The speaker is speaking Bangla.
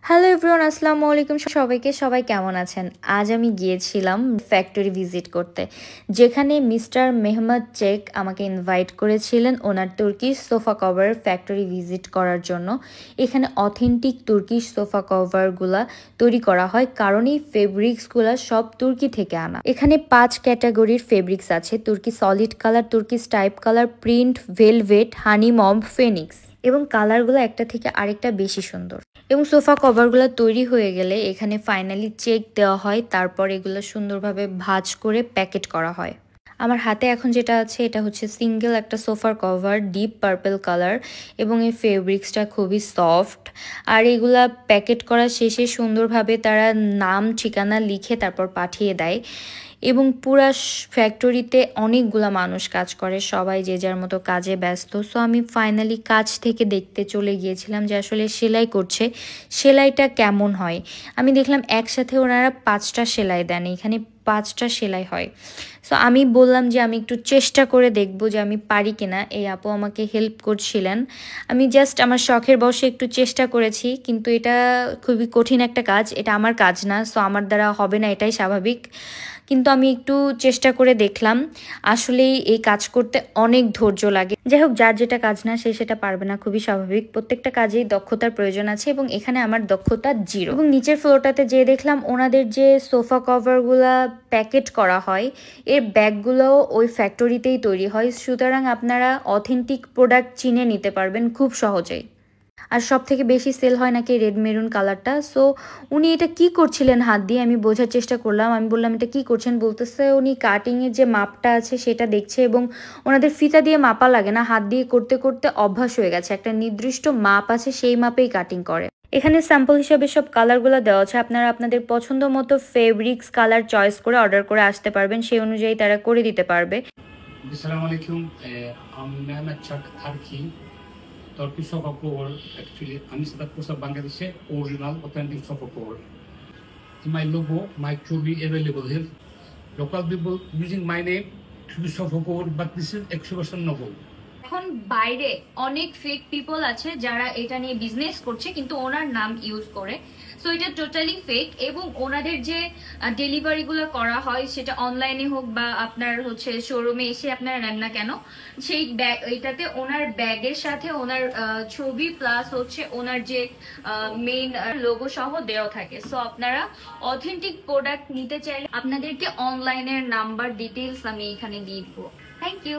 হ্যালো এভরিওয়ান, আসসালামু আলাইকুম সবাইকে। সবাই কেমন আছেন? আজ আমি গিয়েছিলাম ফ্যাক্টরি ভিজিট করতে, যেখানে মিস্টার মেহমদ চেক আমাকে ইনভাইট করেছিলেন ওনার Turkish sofa cover factory visit করার জন্য। এখানে অথেন্টিক তুর্কিশ সোফা কভারগুলা তৈরি করা হয়, কারণ এই ফেব্রিক্সগুলা সব তুর্কি থেকে আনা। এখানে 5 ক্যাটাগরির ফেব্রিক্স আছে: তুর্কি সলিড কালার, তুর্কি স্টাইপ কালার, প্রিন্ট, ভেলভেট, হানি মম, ফেনিক্স, এবং কালারগুলো একটা থেকে আরেকটা বেশি সুন্দর। এবং সোফা কভারগুলো তৈরি হয়ে গেলে এখানে ফাইনালি চেক দেওয়া হয়, তারপর এগুলো সুন্দরভাবে ভাঁজ করে প্যাকেট করা হয়। আমার হাতে এখন যেটা আছে এটা হচ্ছে সিঙ্গেল একটা সোফার কভার, ডিপ পার্পল কালার, এবং এই ফেব্রিক্সটা খুবই সফট। আর এগুলা প্যাকেট করা শেষে সুন্দরভাবে তারা নাম ঠিকানা লিখে তারপর পাঠিয়ে দেয়। এবং পুরা ফ্যাক্টরিতে অনেকগুলা মানুষ কাজ করে, সবাই যে যার মতো কাজে ব্যস্ত। সো আমি ফাইনালি কাজ থেকে দেখতে চলে গিয়েছিলাম যে আসলে সেলাই করছে, সেলাইটা কেমন হয়। আমি দেখলাম একসাথে ওনারা 5টা সেলাই দেন, এখানে 5টা সেলাই হয়। সো আমি বললাম যে আমি একটু চেষ্টা করে দেখবো যে আমি পারি কিনা। এই আপু আমাকে হেল্প করছিলেন। আমি জাস্ট আমার শখের বশে একটু চেষ্টা করেছি, কিন্তু এটা খুবই কঠিন একটা কাজ, এটা আমার কাজ না। সো আমার দ্বারা হবে না, এটাই স্বাভাবিক। কিন্তু আমি একটু চেষ্টা করে দেখলাম। আসলেই এই কাজ করতে অনেক ধৈর্য লাগে। যাই হোক, যার যেটা কাজ না সে সেটা পারবে না, খুবই স্বাভাবিক। প্রত্যেকটা কাজেই দক্ষতার প্রয়োজন আছে, এবং এখানে আমার দক্ষতা 0। এবং নিচের ফ্লোরটাতে যেয়ে দেখলাম ওনাদের যে সোফা কভারগুলা প্যাকেট করা হয়, এর ব্যাগগুলোও ওই ফ্যাক্টরিতেই তৈরি হয়। সুতরাং আপনারা অথেন্টিক প্রোডাক্ট চিনে নিতে পারবেন খুব সহজেই। আর সব থেকে বেশি সেল হয় নাকি রেড মেরুন কালারটা। সো উনি এটা কি করছিলেন হাত দিয়ে, আমি বোঝার চেষ্টা করলাম। আমি বললাম এটা কি করছেন, বলতেছে উনি কাটিংয়ের যে মাপটা আছে সেটা দেখছে, এবং ওনাদের ফিতা দিয়ে মাপা লাগে না, হাত দিয়ে করতে করতে অভ্যাস হয়ে গেছে। একটা নির্দিষ্ট মাপ আছে, সেই মাপেই কাটিং করে। এখানে স্যাম্পল হিসেবে সব কালারগুলো দেওয়া আছে, আপনারা আপনাদের পছন্দ মতো ফেব্রিক্স কালার চয়েস করে অর্ডার করে আসতে পারবেন, সেই অনুযায়ী তারা করে দিতে পারবে। Assalamu alaikum. I'm Mehmet Chak Tarki. Turkish sofa cover. Actually, I'm set up Bangladesh original authentic sofa cover. My logo, my to be available here. Local people using my name to be sofa cover, but this is 100% novel. এখন বাইরে অনেক ফেক পিপল আছে যারা এটা নিয়ে বিজনেস করছে, কিন্তু ওনার নাম ইউজ করে। সো এটা টোটালি ফেক। এবং ওনাদের যে ডেলিভারিগুলো করা হয়, সেটা অনলাইনে হোক বা আপনার হচ্ছে শোরুমে এসে আপনারা নেন না কেন, সেই ব্যাগ এটাতে ওনার ব্যাগের সাথে ওনার ছবি প্লাস হচ্ছে ওনার যে মেইন লোগো সহ দেওয়া থাকে। সো আপনারা অথেন্টিক প্রোডাক্ট নিতে চাইলে আপনাদেরকে অনলাইনের নাম্বার ডিটেলস আমি এখানে দিয়ে দিব। Thank you.